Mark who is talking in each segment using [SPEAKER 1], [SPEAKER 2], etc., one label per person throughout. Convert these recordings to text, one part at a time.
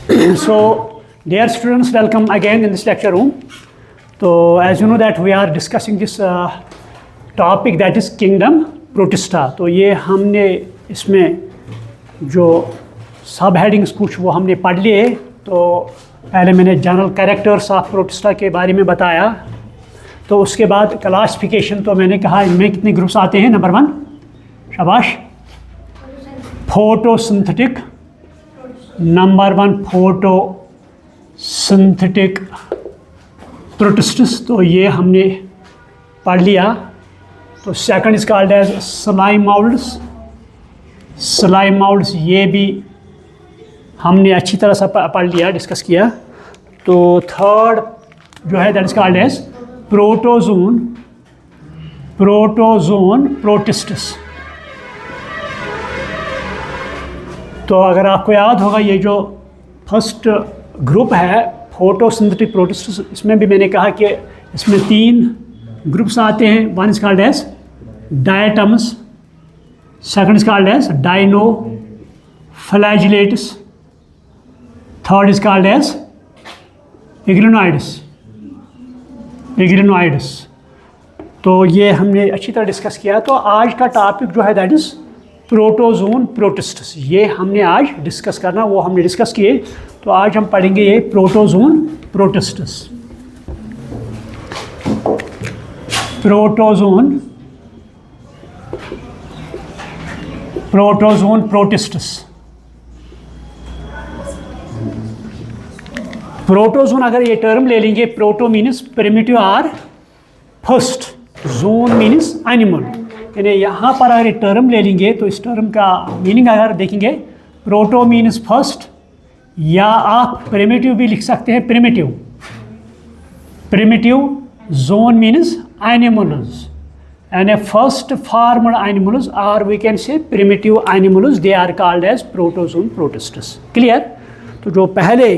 [SPEAKER 1] So, dear students, welcome again in this lecture room. So, as you know that we are discussing this topic that is kingdom protista. तो ये हमने इसमें जो सब headings कुछ वो हमने पढ़ लिए. तो पहले मैंने जनरल कैरेक्टर्स ऑफ प्रोटिस्टा के बारे में बताया. तो उसके बाद क्लासिफिकेशन, तो मैंने कहा इनमें कितने ग्रुप्स आते हैं. नंबर 1, शाबाश, फोटोसिंथेटिक. नंबर 1 फोटोसिंथेटिक प्रोटिस्टस, तो ये हमने पढ़ लिया. तो second is called as slime moulds. Slime moulds ये भी हमने अच्छी तरह से पढ़ लिया, डिस्कस किया. तो थर्ड जो है that is called as protozoan protists. तो अगर आपको याद होगा ये जो फर्स्ट ग्रुप है फोटोसिंथेटिक प्रोटिस्टस, इसमें भी मैंने कहा कि इसमें 3 ग्रुप्स आते हैं. One is called as diatoms, second is called as dinoflagellates, third is called as euglenoids. तो ये हमने अच्छी तरह डिस्कस किया. तो आज का टॉपिक जो है दैट इज प्रोटोजोन प्रोटिस्टस. ये हमने आज डिस्कस करना, वो हमने डिस्कस किए. तो आज हम पढ़ेंगे ये प्रोटोजोन प्रोटिस्टस. प्रोटोजोन प्रोटिस्टस. प्रोटोजोन अगर ये टर्म ले लेंगे, प्रोटो मीन्स प्रिमिटिव और फर्स्ट, जोन मीन्स एनिमल. यानी यहाँ पर अगर ये टर्म ले लेंगे तो इस टर्म का मीनिंग अगर देखेंगे, प्रोटो मीन्स फर्स्ट, या आप प्रिमिटिव भी लिख सकते हैं. Primitive zone means animals, and first formed animals, or we can say primitive animals, they are called as protozoan protistus. Clear? तो जो पहले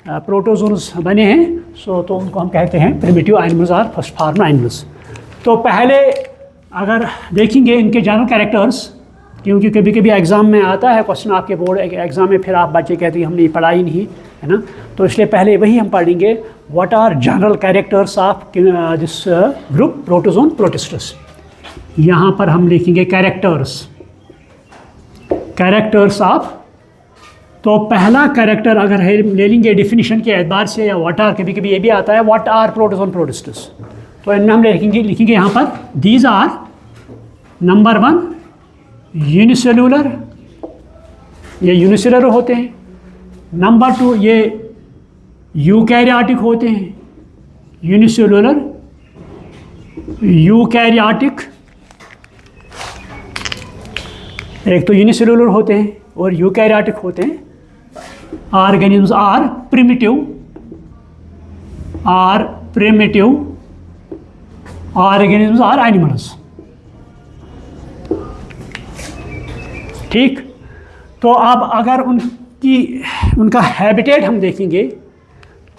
[SPEAKER 1] प्रोटोजोन्स बने हैं तो उनको हम कहते हैं प्रिमिटिव एनिमल्स और फर्स्ट फॉर्म एनिमल्स. तो पहले अगर देखेंगे इनके जनरल कैरेक्टर्स, क्योंकि कभी कभी एग्ज़ाम में आता है क्वेश्चन आपके बोर्ड एग्ज़ाम में, फिर आप बच्चे कहते हैं हमने पढ़ा ही नहीं है ना. तो इसलिए पहले वही हम पढ़ेंगे, what are general characters of this group protozoan protists. यहाँ पर हम लिखेंगे कैरेक्टर्स ऑफ. तो पहला कैरेक्टर अगर ले लेंगे डिफिनीशन के एतबार से, या व्हाट आर, कभी कभी ये भी आता है व्हाट आर प्रोटोजोन प्रोटिस्टस. तो इनमें हम लिखेंगे यहाँ पर दीज आर, नंबर 1 यूनिसेलुलर, ये यूनिसेलुलर होते हैं. नंबर 2 ये यूकैरियोटिक होते हैं. यूनिसेलुलर यूकैरियोटिक, एक तो यूनिसेलुलर होते हैं और यूकैरियोटिक होते हैं. Organisms are primitive organisms are animals. ठीक. तो अब अगर उनका हैबिटेट हम देखेंगे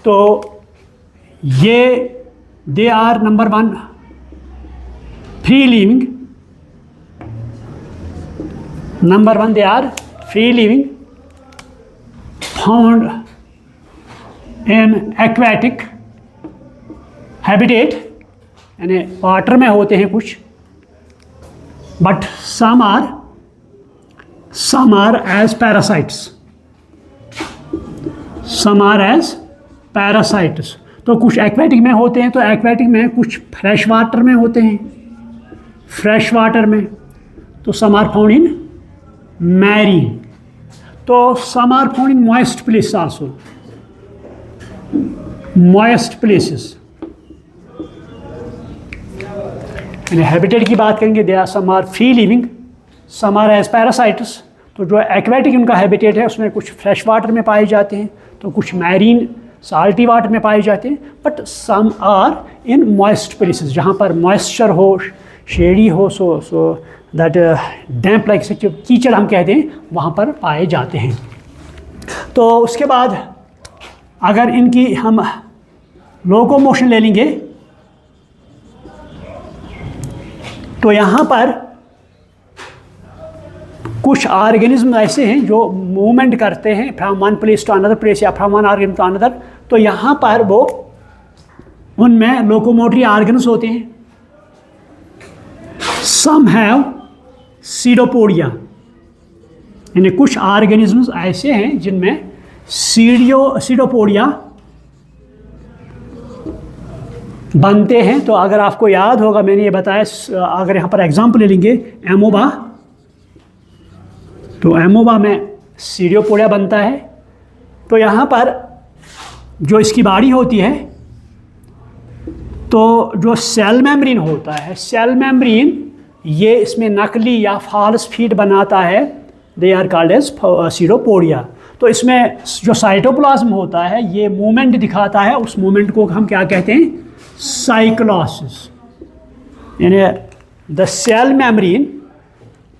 [SPEAKER 1] तो ये they are, number 1 free living. Number 1 they are free living, found in aquatic habitat, यानी वाटर में होते हैं कुछ. But some are as parasites. तो कुछ एक्वेटिक में होते हैं, तो एक्वेटिक में कुछ फ्रेश वाटर में होते हैं. फ्रेश वाटर में तो some are found in marine. तो some are found in moist places also, moist places. यानी हैबिटेट की बात करेंगे, they are some are free living, some are as parasites. तो जो एक्वेटिक उनका हैबिटेट है उसमें कुछ फ्रेश वाटर में पाए जाते हैं, तो कुछ मैरीन साल्टी वाटर में पाए जाते हैं. But some are in moist places, जहाँ पर मॉइस्चर हो, शेडी हो, सो दैट डैम्प लाइक से कीचड़ हम कहते हैं, वहाँ पर पाए जाते हैं. तो उसके बाद अगर इनकी हम लोकोमोशन ले लेंगे तो यहाँ पर कुछ ऑर्गेनिज्म ऐसे हैं जो मूवमेंट करते हैं from one place to another place या from one organism to another, तो यहाँ पर वो उनमें लोकोमोटरी ऑर्गन्स होते हैं. सम हैव सीडोपोडिया, यानी कुछ ऑर्गेनिज्म्स ऐसे हैं जिनमें सीडोपोडिया बनते हैं. तो अगर आपको याद होगा मैंने ये बताया, अगर यहाँ पर एग्जाम्पल ले लेंगे एमोबा, तो एमोबा में सीडोपोडिया बनता है. तो यहाँ पर जो इसकी बॉडी होती है, तो जो सेल मेम्ब्रेन होता है, सेल मेम्ब्रेन ये इसमें नकली या फॉल्स फीड बनाता है, they are called as pseudopodia. तो इसमें जो साइटोप्लाज्म होता है ये मूवमेंट दिखाता है, उस मूवमेंट को हम क्या कहते हैं, साइक्लोसिस. यानी the cell membrane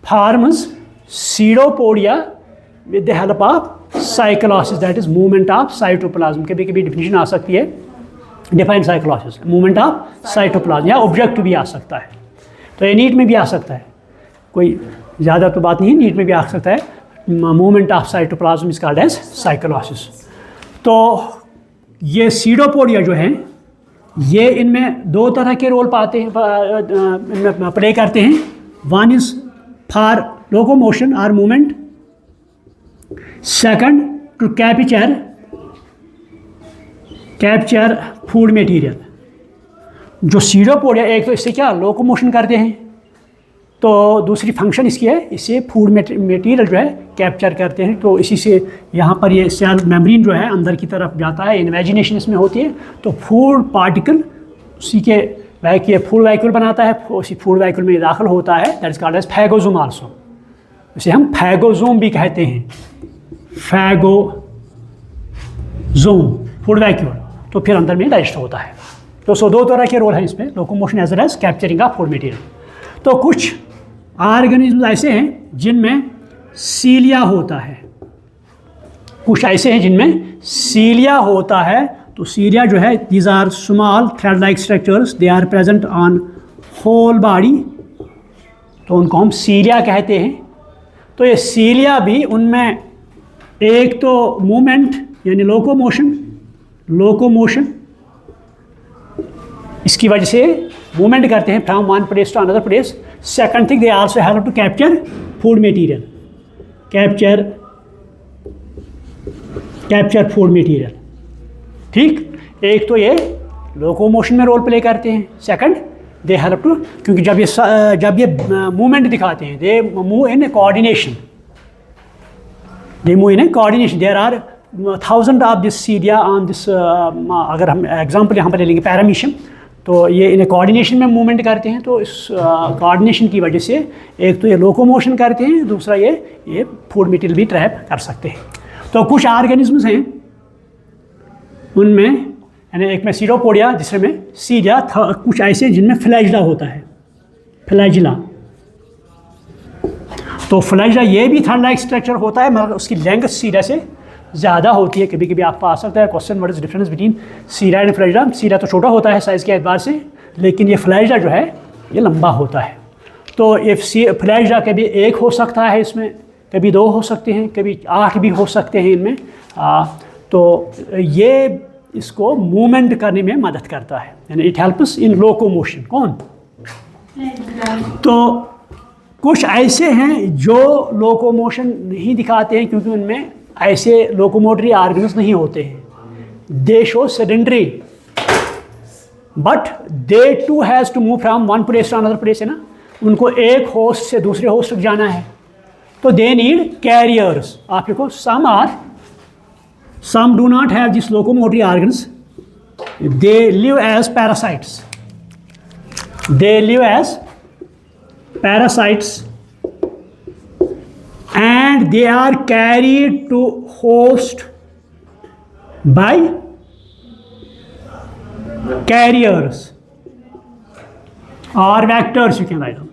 [SPEAKER 1] forms pseudopodia with the help of cyclosis, that is movement of cytoplasm. कभी कभी डिफिनीशन आ सकती है define cyclosis, movement of cytoplasm, या ऑब्जेक्ट भी आ सकता है. तो ये नीट में भी आ सकता है, कोई ज़्यादा तो बात नहीं है, नीट में भी आ सकता है. Movement of cytoplasm is called as cyclosis. तो ये सीडोपोडिया जो हैं ये इनमें दो तरह के रोल पाते हैं, इनमें प्ले करते हैं. वन इज फॉर लोकोमोशन और movement, second to capture food material. जो सीडोपोडिया एक तो इससे क्या लोकोमोशन करते हैं, तो दूसरी फंक्शन इसकी है इससे फूड मटेरियल जो है कैप्चर करते हैं. तो इसी से यहाँ पर ये सेल मेम्ब्रेन जो है अंदर की तरफ जाता है, इन्वेजिनेशन इसमें होती है. तो फूड पार्टिकल उसी के फूड वैक्यूल बनाता है, उसी फूड वैक्यूल में दाखिल होता है, that is called as phagosome also. इसे हम फैगोजोम भी कहते हैं, फैगोजोम फूड वैक्यूल. तो फिर अंदर में डाइजेस्ट होता है. तो दो तरह के रोल हैं इसमें, locomotion as well as capturing of food material. तो कुछ ऑर्गेनिज्म ऐसे हैं जिनमें सीलिया होता है, कुछ ऐसे हैं जिनमें सीलिया होता है. तो सीलिया जो है, these are small thread like structures, they are present on whole body, तो उनको हम सीलिया कहते हैं. तो ये सीलिया भी उनमें एक तो मूवमेंट यानी लोकोमोशन इसकी वजह से मूवमेंट करते हैं from one place to another place. Second thing they also help to capture food material, capture food material. ठीक, एक तो ये लोकोमोशन में रोल प्ले करते हैं, सेकंड दे हेल्प टू, क्योंकि जब ये मूवमेंट दिखाते हैं, they move in coordination, there are 1000 of this cilia on this. अगर हम एग्जांपल यहाँ पर ले लेंगे पैरामीशियम, तो ये इन्हें कोऑर्डिनेशन में मूवमेंट करते हैं. तो इस कोऑर्डिनेशन की वजह से एक तो ये लोकोमोशन करते हैं, दूसरा ये फूड मटेरियल भी ट्रैप कर सकते हैं. तो कुछ ऑर्गेनिज्म्स हैं उनमें, यानी एक में सीडोपोडिया, दूसरे में सीलिया, कुछ ऐसे जिनमें फ्लैजिला होता है, फ्लैजिला. तो फ्लैजिला ये भी थ्रेड लाइक स्ट्रक्चर होता है, मगर उसकी लेंथ सीलिया से ज़्यादा होती है. कभी कभी आपको आ सकता है question, what is difference between cilia and flagella. Cilia तो छोटा होता है साइज़ के एतबार से, लेकिन ये फ्लैजिला जो है ये लंबा होता है. तो ये फ्लैजिला कभी एक हो सकता है इसमें, कभी दो हो सकते हैं, कभी 8 भी हो सकते हैं इनमें. तो ये इसको मूवमेंट करने में मदद करता है, यानी इट हेल्प्स इन लोकोमोशन. कौन? तो कुछ ऐसे हैं जो लोकोमोशन नहीं दिखाते हैं क्योंकि उनमें ऐसे लोकोमोटरी ऑर्गन्स नहीं होते हैं. They show sedentary, but they too has to move from one place to another place, है ना. उनको एक होस्ट से दूसरे होस्ट तक जाना है, तो दे नीड कैरियर्स. आप देखो, some do not have these locomotory organs. They live as parasites. And they are carried to host by carriers or vectors, you can write down.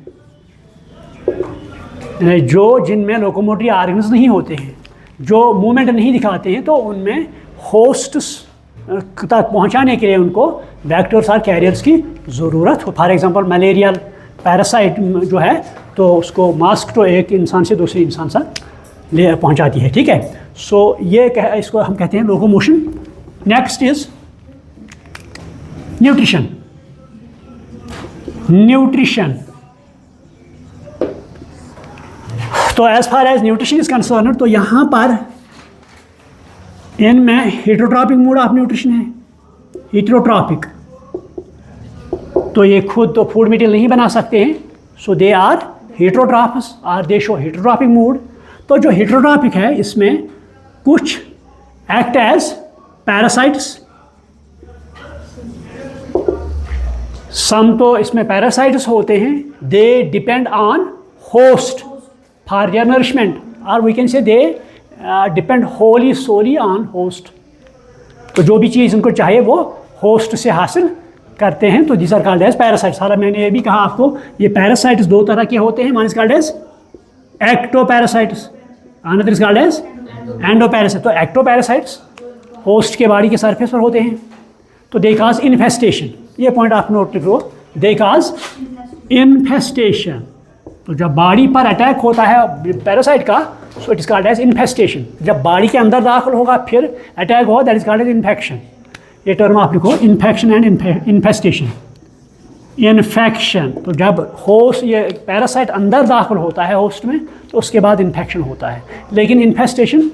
[SPEAKER 1] जो जिनमें लोकोमोटरी ऑर्गन्स नहीं होते हैं, जो मूवमेंट नहीं दिखाते हैं, तो उनमें होस्ट्स तक पहुंचाने के लिए उनको वेक्टर्स और कैरियर्स की ज़रूरत हो. फॉर एग्जांपल मलेरियल पैरासाइट जो है तो उसको मास्क तो एक इंसान से दूसरे इंसान तक ले पहुंचाती है, ठीक है। सो ये इसको हम कहते हैं locomotion. Next is nutrition. Nutrition, तो as far as nutrition is concern, तो यहाँ पर इनमें हेटेरोट्रॉपिक मोड ऑफ न्यूट्रिशन है। हेटेरोट्रॉपिक, तो ये खुद तो फूड मटेरियल नहीं बना सकते हैं, सो दे आर हेटेरोट्रॉफस और दे शो हेटेरोट्रॉपिक मोड। तो जो हेटेरोट्रॉपिक है इसमें कुछ एक्ट एज पैरासाइट्स, सम तो इसमें पैरासाइट्स होते हैं, they depend on host for their nourishment, और we can say they depend wholly solely on host. तो जो भी चीज़ उनको चाहिए वो होस्ट से हासिल करते हैं, तो this are called as parasites. हालांकि मैंने ये भी कहा आपको, ये पैरासाइट्स दो तरह के होते हैं, one is called as ectoparasites, another is called as endoparasite. तो एक्टोपैरासाइट्स होस्ट के बॉडी के सरफेस पर होते हैं, तो दे कॉज इन्फेस्टेशन, ये पॉइंट आप नोट करो, दे कॉज इन्फेस्टेशन। तो जब बॉडी पर अटैक होता है पैरासाइट का, so it is called as infestation. जब बॉडी के अंदर दाखिल होगा फिर अटैक होगा, that is called as infection. ये टर्म आप लिखो, इन्फेक्शन एंड इन्फेस्टेशन। इन्फेक्शन, तो जब होस्ट ये पैरासाइट अंदर दाखिल होता है होस्ट में, तो उसके बाद इन्फेक्शन होता है। लेकिन इन्फेस्टेशन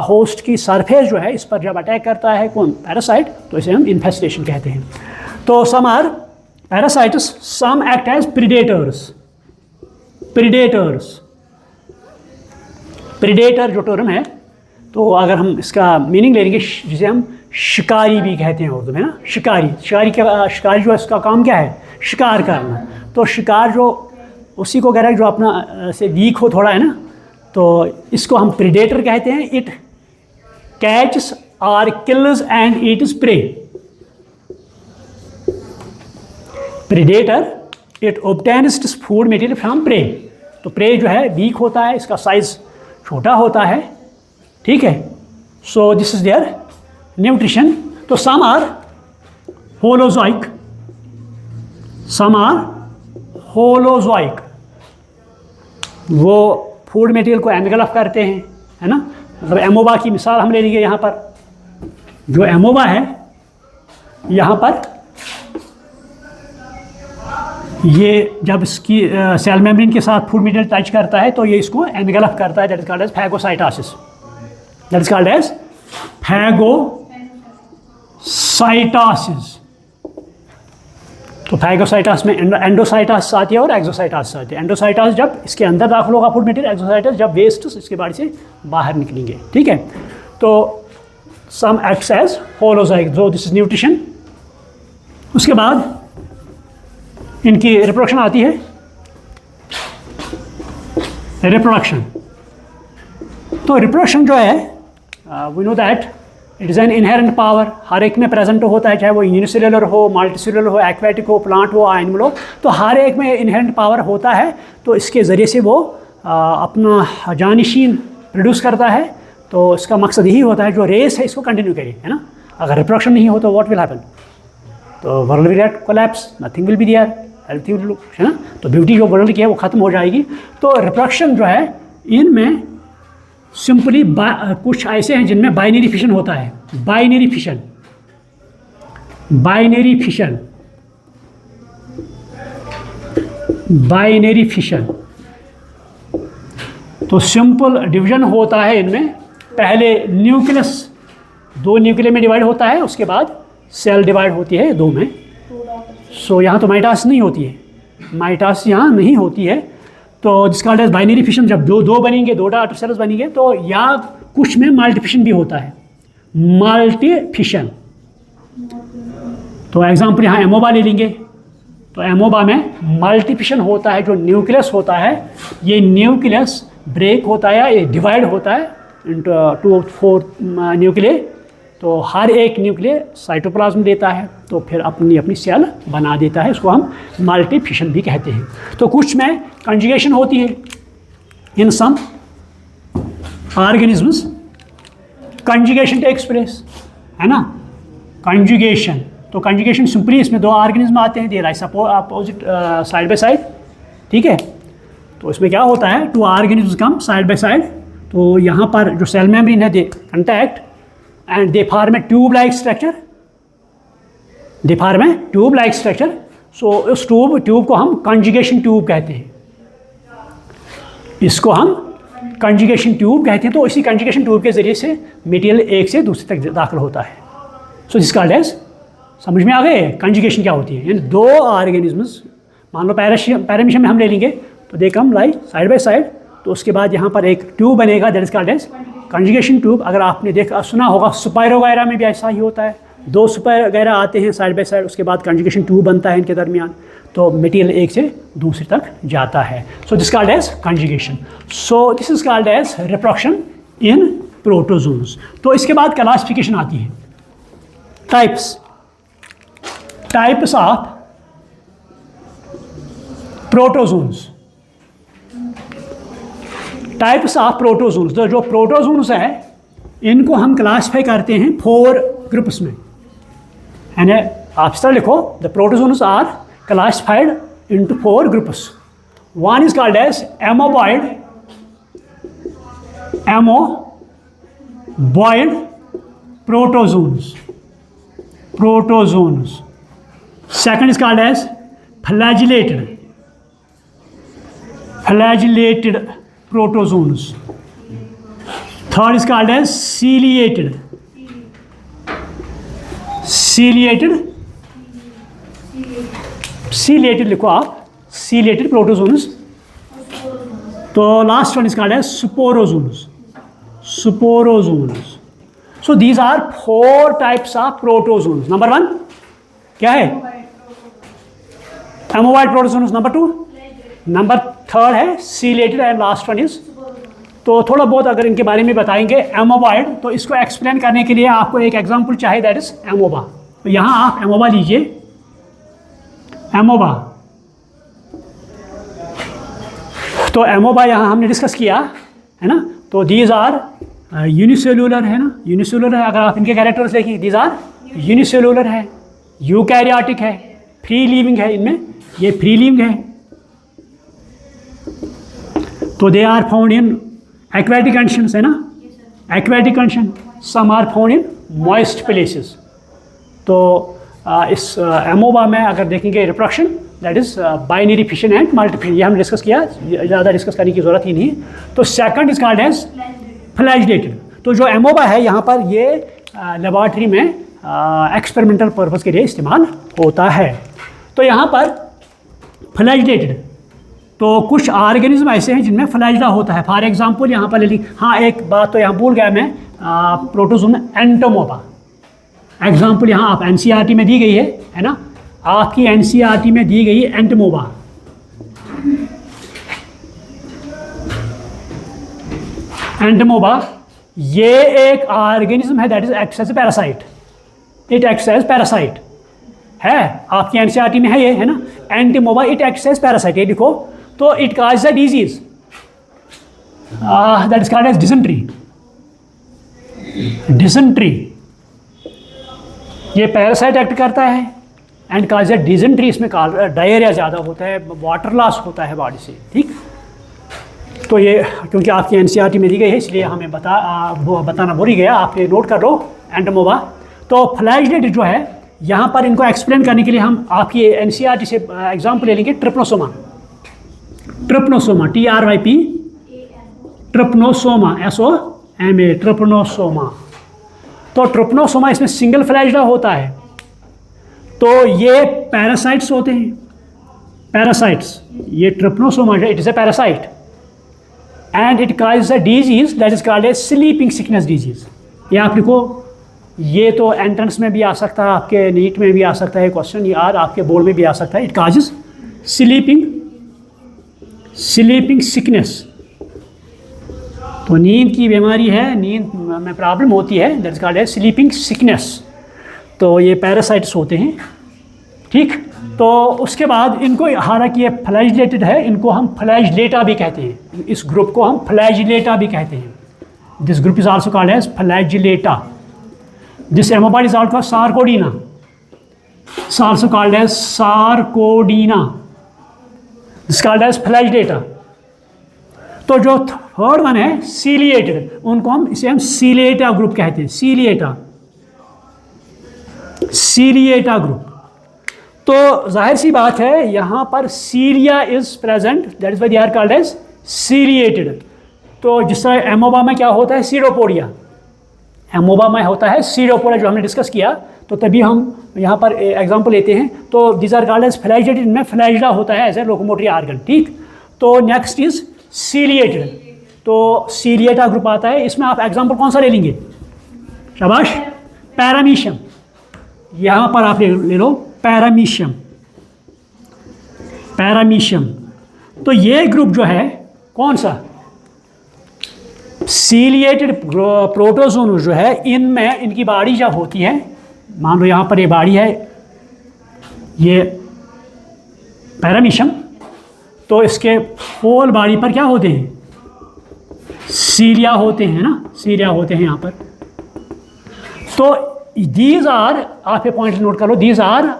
[SPEAKER 1] होस्ट की सरफेस जो है इस पर जब अटैक करता है कौन, पैरासाइट, तो इसे हम इन्फेस्टेशन कहते हैं। तो some are parasites, some act as predators. Predators, predator जो टर्म है, तो अगर हम इसका मीनिंग ले लेंगे, जिसे हम शिकारी भी कहते हैं उर्दू में ना, शिकारी। शिकारी जो है इसका काम क्या है, शिकार करना। तो शिकार जो उसी को कह रहा है जो अपना से वीक हो थोड़ा, है ना, तो इसको हम प्रीडेटर कहते हैं। इट कैचेस और kills and eats prey. Predator it obtains food material from prey. तो प्रे जो है वीक होता है, इसका साइज छोटा होता है, ठीक है। So this is their nutrition. तो some are holozoic, some are holozoic, वो फूड मटेरियल को एनगल्फ करते हैं, है ना। मतलब एमोबा की मिसाल हम ले लेंगे। यहाँ पर जो एमोबा है, यहाँ पर ये जब इसकी सेल मेम्ब्रेन के साथ फूड मटेरियल टच करता है तो ये इसको एनगल्फ करता है, that is called as phagocytosis. That is called as phagocytosis. तो फैगोसाइटोसिस में एंडोसाइटोसिस आती है और एक्सोसाइटोसिस आती है। एंडोसाइटोसिस जब इसके अंदर दाखिल होगा फूड मटेरियल, एक्सोसाइटोसिस जब वेस्ट इसके बॉडी से बाहर निकलेंगे, ठीक है। तो सम एक्ट्स एज होलोजोइक, जो दिस इज न्यूट्रिशन। उसके बाद इनकी रिप्रोडक्शन आती है, रिप्रोडक्शन। तो रिप्रोडक्शन जो है, we know that it is an inherent power, हर एक में प्रेजेंट होता है, चाहे वो यूनिसेलुलर हो, मल्टीसेलुलर हो, एक्वेटिक हो, प्लांट हो, एनिमल हो, तो हर एक में इनहेरेंट पावर होता है। तो इसके ज़रिए से वो अपना जानशीन प्रोड्यूस करता है। तो इसका मकसद यही होता है जो रेस है इसको कंटिन्यू करे, है ना। अगर रिप्रोडक्शन नहीं हो तो व्हाट विल हैपन, तो world will get collapse, nothing will be there, everything will, है ना। तो ब्यूटी जो वर्ल्ड की है वो ख़त्म हो जाएगी। तो रिप्रोडक्शन जो है इनमें सिंपली कुछ ऐसे हैं जिनमें बाइनरी फिशन होता है। Binary fission, binary fission, binary fission. तो सिंपल डिवीजन होता है इनमें। पहले न्यूक्लियस दो न्यूक्लियर में डिवाइड होता है, उसके बाद सेल डिवाइड होती है दो में। सो यहाँ तो माइटास नहीं होती है, माइटास यहाँ नहीं होती है। तो जिसका एज बाइनरी फिशन, जब दो बनेंगे, दो डॉटर सेल्स बनेंगे, तो या कुछ में मल्टीफिशन भी होता है, मल्टीफिशन। तो एग्जाम्पल यहाँ एमोबा ले लेंगे, तो एमोबा में मल्टीफिशन होता है। जो न्यूक्लियस होता है, ये न्यूक्लियस ब्रेक होता है, ये डिवाइड होता है इंटू 2 और 4 न्यूक्लियर। तो हर एक न्यूक्लियर साइटोप्लाज्म देता है, तो फिर अपनी अपनी सेल बना देता है, इसको हम मल्टीफिशन भी कहते हैं। तो कुछ में कंजुगेशन होती है, in some organisms conjugation takes place, है ना, कंजुगेशन। तो कंजुगेशन सिंपली इसमें दो ऑर्गेनिज्म आते हैं, they rise opposite side by side, ठीक है। तो इसमें क्या होता है, 2 organism come side by side, तो यहाँ पर जो सेल मेम्ब्रेन है they contact and they form a tube like structure, they form a tube like structure. So उस ट्यूब को हम कंजुगेशन ट्यूब कहते हैं, इसको हम कंजुगेशन ट्यूब कहते हैं। तो इसी कंजुगेशन ट्यूब के ज़रिए से मटेरियल एक से दूसरे तक दाखिल होता है। सो दिस कॉल्ड एज, समझ में आ गए कंजुगेशन क्या होती है। यानी 2 ऑर्गेनिजम्स, मान लो पैरामीशियम में हम ले लेंगे तो they come lie side by side, तो उसके बाद यहाँ पर एक ट्यूब बनेगा, that is called as conjugation tube. अगर आपने सुना होगा स्पाइरो वगैरह में भी ऐसा ही होता है, 2 स्पाइरो वगैरह आते हैं साइड बाय साइड, उसके बाद कंजुगेशन ट्यूब बनता है इनके दरमियान, तो मटेरियल एक से दूसरे तक जाता है। So this called as conjugation. So this is called as reproduction in protozoans. तो इसके बाद क्लासिफिकेशन आती है, types of protozoans. Types of protozoans, जो प्रोटोजोन्स है इनको हम क्लासिफाई करते हैं 4 ग्रुप्स में। यानी आप इस तरह लिखो, the protozoans are classified into 4 groups. One is called as amoeboid protozoans. Second is called as flagellated protozoans. Third is called as ciliated लिखो आप, ciliated protozoans. तो last one is called as sporozoans. So these are 4 types of protozoans. Number 1 क्या है? Amoeboid protozoans. Number 2, number 3 है ciliated and last one is. तो थोड़ा बहुत अगर इनके बारे में बताएंगे. एमोबॉइड, तो इसको एक्सप्लेन करने के लिए आपको एक एग्जांपल चाहिए, दैट इज एमोबा. तो यहाँ आप एमोबा लीजिए, एमोबा. तो एमोबा यहाँ हमने डिस्कस किया है ना. तो दीज आर यूनिसेलुलर है ना, यूनिसेलुलर है. अगर आप इनके कैरेक्टर्स देखिए, दीज आर यूनिसेलुलर है, यूकैरियोटिक है, फ्री लिविंग है. इनमें ये फ्री लिविंग है. तो they are found in aquatic conditions है ना, aquatic condition. Some are found in moist places. तो इस एमोबा में अगर देखेंगे reproduction, that is binary fission and multifission. ये हमने डिस्कस किया, ज़्यादा डिस्कस करने की ज़रूरत ही नहीं. तो second is called as flagellated. तो जो एमोबा है यहाँ पर ये लेबॉर्ट्री में एक्सपेरिमेंटल पर्पज़ के लिए इस्तेमाल होता है. तो यहाँ पर फ्लैजिलेटेड, तो कुछ ऑर्गेनिज्म ऐसे हैं जिनमें फ्लैजिला होता है. फॉर एग्जांपल यहाँ पर ले ली. हाँ, एक बात तो यहाँ भूल गया मैं, प्रोटोजोन एंटोमोबा. एग्जाम्पल यहाँ आप एनसीईआरटी में दी गई है ना, आपकी एनसीईआरटी में दी गई एंटोमोबा. एंटोमोबा ये एक ऑर्गेनिज्म है that is acts as parasite. It acts as parasite है, आपकी एनसीईआरटी में है ये, है ना. Entamoeba it acts as parasite, ये लिखो. तो it cause a disease that is called as dysentery. ये पैरासाइट एक्ट करता है एंड काज अ डिसेंट्री. इसमें डायरिया ज़्यादा होता है, वाटर लॉस होता है बॉडी से. ठीक, तो ये क्योंकि आपकी एनसीईआरटी में दी गई है इसलिए हमें बताना भूल ही गया. आप ये नोट कर लो एंटोमोबा. तो फ्लैजिलेटेड जो है यहाँ पर इनको एक्सप्लेन करने के लिए हम आपकी एनसीईआरटी से एग्जाम्पल ले लेंगे. Trypanosoma, TRYP, trypanosoma, SOMA, trypanosoma. तो ट्रिप्नोसोमा इसमें सिंगल फ्लैजिला होता है. तो ये पैरासाइट्स होते हैं, पैरासाइट्स. ये trypanosoma it is a parasite and it causes a disease that is called a sleeping sickness disease. ये आप लिखो. ये तो एंट्रेंस में भी आ सकता है, आपके नीट में भी आ सकता है क्वेश्चन, यार आपके बोर्ड में भी आ सकता है. It causes sleeping sickness. तो नींद की बीमारी है, नींद में प्रॉब्लम होती है, that is called as sleeping sickness. तो ये पैरासाइट्स होते हैं. ठीक, तो उसके बाद इनको, हालांकि ये फ्लैजिलेटेड है, इनको हम फ्लैजिलेटा भी कहते हैं. इस ग्रुप को हम फ्लैजिलेटा भी कहते हैं. This group is also called as flagellata. This amoeboid is also sarcodina, also called as sarcodina. This called as flagellata. तो जो थर्ड वन है सीलिएटेड, उनको हम सीलिएटा ग्रुप कहते हैं, सीलिएटा ग्रुप। तो जाहिर सी बात है यहाँ पर cilia is present, that is why they are called as ciliated. तो जिस तरह एमोबा में क्या होता है, सीरोपोडिया, एमोबा में होता है सीरोपोडिया, जो हमने डिस्कस किया। तो तभी हम यहाँ पर एग्जांपल लेते हैं। तो this are called as flagellated, इनमें फ्लैजिला होता है एज ए लोकोमोटरी आर्गन, ठीक। तो नेक्स्ट इज सीलिएटेड, तो सीलिएटा ग्रुप आता है। इसमें आप एग्जांपल कौन सा ले लेंगे, शाबाश, पैरामीशियम। यहाँ पर आप ले लो पैरामीशियम। तो ये ग्रुप जो है कौन सा, सीलिएटेड प्रोटोजोन जो है, इनमें इनकी बॉडी जब होती है, मान लो यहाँ पर ये बॉडी है, ये पैरामीशियम, तो इसके होल बॉडी पर क्या होते हैं, सीलिया होते हैं ना, सीलिया होते हैं यहाँ पर। तो दीज आर, आप ये पॉइंट नोट कर लो, दीज आर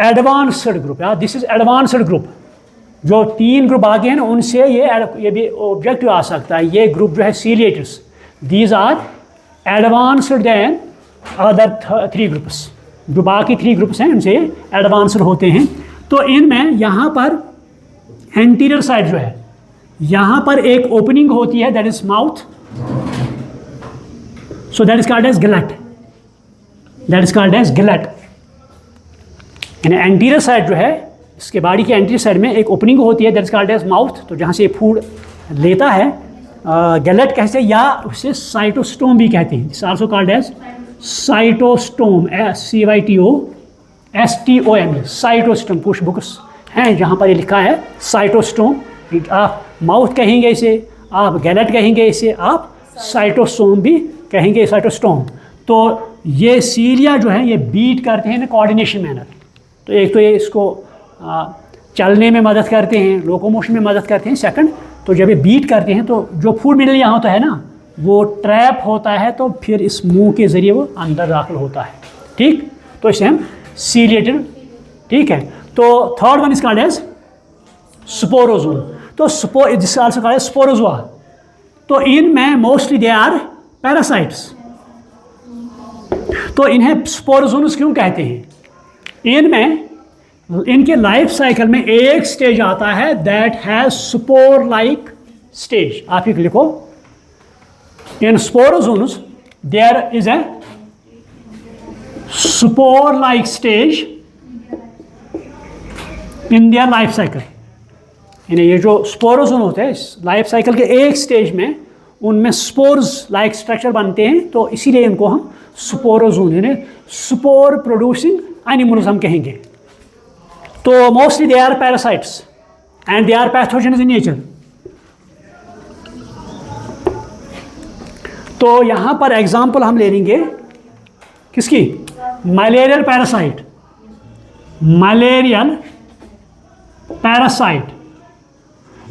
[SPEAKER 1] एडवांस्ड ग्रुप, यार दिस इज एडवांस्ड ग्रुप। जो 3 ग्रुप आगे हैं ना, उनसे ये भी ऑब्जेक्टिव आ सकता है। ये ग्रुप जो है ciliates, these are advanced than other 3 ग्रुप्स। जो बाकी 3 ग्रुप्स हैं उनसे एडवांस्ड होते हैं। तो इनमें यहाँ पर एंटीरियर साइड जो है, यहाँ पर एक ओपनिंग होती है, that is mouth, so that is called as gullet, that is called as gullet. यानी एंटीरियर साइड जो है, इसके बॉडी के एंटीरियर साइड में एक ओपनिंग होती है, that is called as mouth, तो जहाँ से फूड लेता है, गैलेट कहते हैं, या उसे साइटोस्टोम भी कहते हैं, it's also called as cytostome, CYTOSTOM, cytostome. कुछ बुक्स हैं जहाँ पर ये लिखा है साइटोस्टोम, आप माउथ कहेंगे इसे, आप गैलेट कहेंगे इसे, आप साइटोस्टोम भी कहेंगे, साइटोस्टोम। तो ये सीलिया जो है ये बीट करते हैं कोऑर्डिनेशन मैनर। तो एक तो ये इसको चलने में मदद करते हैं, लोकोमोशन में मदद करते हैं। सेकंड, तो जब ये बीट करते हैं तो जो फूड मिनरल यहाँ होता है ना, वो ट्रैप होता है, तो फिर इस मुंह के ज़रिए वो अंदर दाखिल होता है, ठीक। तो इसे हम सीलिएटेड, ठीक है। तो third one is called as sporozoan. तो this also called as sporozoa. तो इनमें मोस्टली दे आर पैरासाइट्स। तो इन्हें स्पोरोजोन्स क्यों कहते हैं, इनमें इनके लाइफ साइकिल में एक स्टेज आता है that has spore like stage. आप ही लिखो, in sporozoans there is a spore like stage in their life cycle. यानी ये जो स्पोरोजोन होते हैं लाइफ साइकिल के एक स्टेज में, उनमें स्पोर्स लाइक स्ट्रक्चर बनते हैं, तो इसीलिए इनको हम स्पोरोजोन यानी स्पोर प्रोड्यूसिंग एनिमल्स हम कहेंगे। तो mostly they are parasites and they are pathogenous in nature. तो यहाँ पर एग्जाम्पल हम ले लेंगे किसकी, मलेरियल पैरासाइट, मलेरियल पैरासाइट।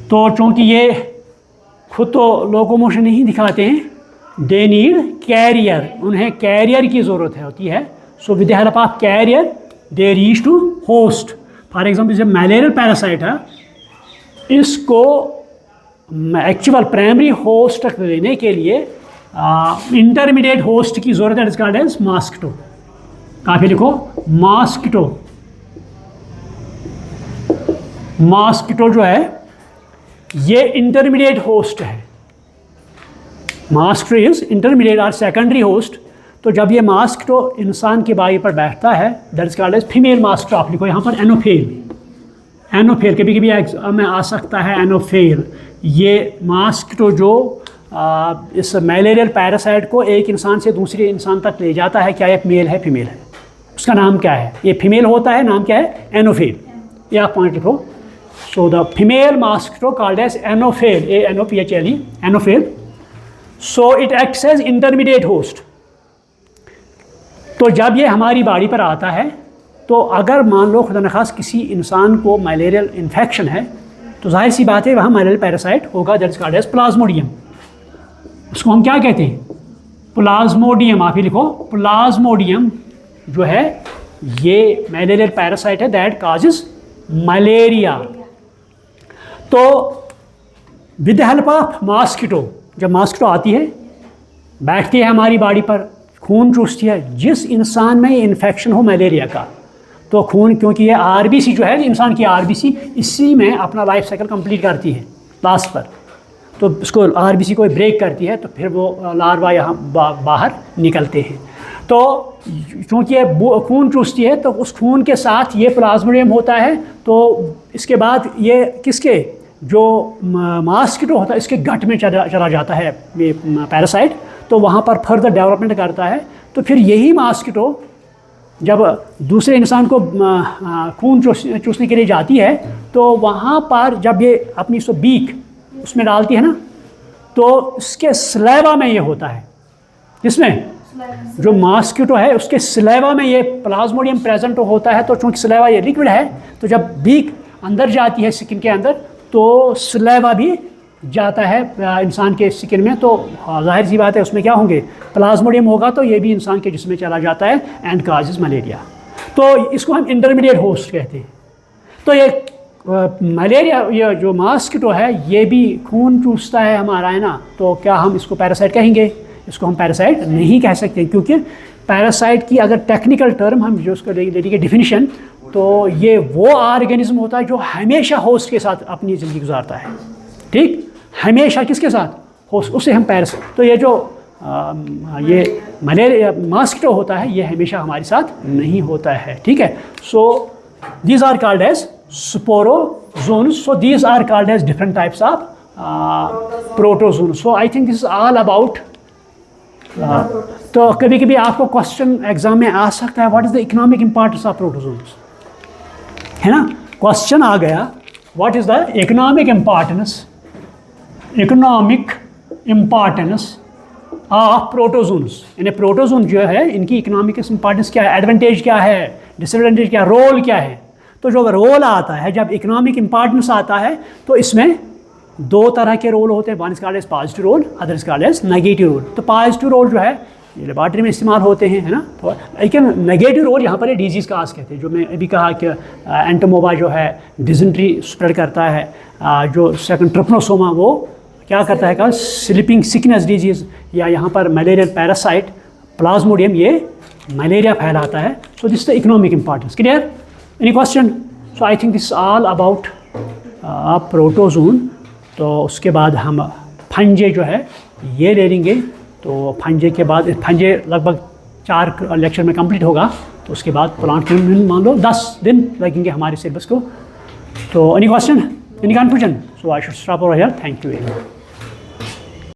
[SPEAKER 1] तो चूँकि ये खुद तो लोकोमोशन नहीं दिखाते हैं, दे नीड कैरियर, उन्हें कैरियर की ज़रूरत होती है। So with the help of carrier they reach to host. For example जब मलेरियल पैरासाइट है, इसको एक्चुअल प्राइमरी होस्ट तक लेने के लिए इंटरमीडिएट होस्ट की ज़रूरत है, इट्स कॉल्ड एज मॉस्किटो। काफ़ी लिखो, मॉस्किटो। मॉस्किटो जो है ये इंटरमीडिएट होस्ट है। मॉस्किटो इज इंटरमीडिएट और सेकेंडरी होस्ट। तो जब ये मॉस्किटो इंसान की बॉडी पर बैठता है, that is called as female mosquito. आप लिखो यहाँ पर एनोफेल, एनोफेल कभी कभी एग्जाम में आ सकता है एनोफेल। ये मॉस्किटो जो इस मलेरियल पैरासाइट को एक इंसान से दूसरे इंसान तक ले जाता है, क्या ये मेल है फीमेल है, उसका नाम क्या है, ये फीमेल होता है, नाम क्या है, एनोफेल। ये आप पॉइंट लिखो। So the female mosquito called as Anopheles, ANOPHLE, Anopheles. So it acts as intermediate host. तो जब ये हमारी बॉडी पर आता है, तो अगर मान लो खुदा न खास किसी इंसान को मलेरियल इन्फेक्शन है, तो जाहिर सी बात है वहाँ मलेरियल पैरासाइट होगा, that is called as plasmodium. उसको हम क्या कहते हैं, प्लाज्मोडियम। आप ही लिखो, प्लाज्मोडियम जो है ये मलेरियल पैरासाइट है दैट काजेस मलेरिया। तो with the help of mosquito, जब मॉस्किटो आती है, बैठती है हमारी बॉडी पर, खून चूसती है, जिस इंसान में इन्फेक्शन हो मलेरिया का, तो खून, क्योंकि ये आरबीसी जो है इंसान की आरबीसी, इसी में अपना लाइफ साइकिल कंप्लीट करती है लास्ट पर, तो उसको आरबीसी को ब्रेक करती है, तो फिर वो लार्वा यहाँ बाहर निकलते हैं। तो क्योंकि ये खून चूसती है, तो उस खून के साथ ये प्लाज्मोडियम होता है, तो इसके बाद ये किसके, जो मॉस्किटो होता है, इसके गट में चला जाता है ये पैरासाइट, तो वहाँ पर फर्दर डेवलपमेंट करता है। तो फिर यही मॉस्किटो जब दूसरे इंसान को खून चूसने के लिए जाती है, तो वहाँ पर जब ये अपनी सो बीक उसमें डालती है ना, तो इसके स्लेवा में ये होता है, जिसमें जो मॉस्किटो है उसके स्लेवा में ये प्लाज्मोडियम प्रेजेंट होता है। तो चूँकि स्लेवा ये लिक्विड है, तो जब बीक अंदर जाती है स्किन के अंदर, तो स्लेवा भी जाता है इंसान के स्किन में, तो जाहिर सी बात है उसमें क्या होंगे, प्लाज्मोडियम होगा, तो ये भी इंसान के जिस्म में चला जाता है एंड काजेज मलेरिया। तो इसको हम इंटरमीडिएट होस्ट कहते हैं। तो ये मलेरिया, ये जो मॉस्किटो है, ये भी खून चूसता है हमारा, है ना, तो क्या हम इसको पैरासाइट कहेंगे? इसको हम पैरासाइट नहीं कह सकते, क्योंकि पैरासाइट की अगर टेक्निकल टर्म हम जो उसको लेंगे डिफिनीशन, तो ये वो ऑर्गेनिज्म होता है जो हमेशा होस्ट के साथ अपनी ज़िंदगी गुजारता है, ठीक, हमेशा किसके साथ, होस्ट, उसे हम पैरासाइट। तो ये जो ये मलेरिया मॉस्किटो होता है, ये हमेशा हमारे साथ नहीं होता है, ठीक है। So these are called as sporozoans, so these are called as different types of protozoans. So I think this is all about. तो कभी कभी आपको क्वेश्चन एग्जाम में आ सकता है, what is the economic importance of protozoans, है ना, question आ गया, what is the economic importance of protozoans. यानी प्रोटोजोन जो है, इनकी इकोनॉमिक इंपॉर्टेंस क्या है, एडवांटेज क्या है, डिसएडवांटेज क्या, रोल क्या है। तो जो रोल आता है, जब इकोनॉमिक इंपॉर्टेंस आता है, तो इसमें दो तरह के रोल होते हैं, one is called as positive role, other is called as negative role. तो पॉजिटिव रोल जो है ये लेबॉर्ट्री में इस्तेमाल होते हैं, है ना, तो लेकिन नेगेटिव रोल यहाँ पर ये डिजीज़ का आज कहते हैं, जो मैं अभी कहा कि एंटोमोबा जो है डिजेंट्री स्प्रेड करता है, जो सेकंड ट्रिपनोसोमा वो क्या करता है, का स्लीपिंग सिकनेस डिजीज़, या यहाँ पर मलेरियल पैरासाइट प्लाज्मोडियम, ये मलेरिया फैलाता है। So this the economic importance. Clear? Any question? So I think this all about protozoan. तो उसके बाद हम फंजे जो है ये ले लेंगे। तो फंजे के बाद, फंजे लगभग 4 लेक्चर में कंप्लीट होगा, तो उसके बाद प्लांट के मान लो 10 दिन लगेंगे हमारे सिलेबस को। तो any question, any confusion? So I should stop over here. Thank you very much.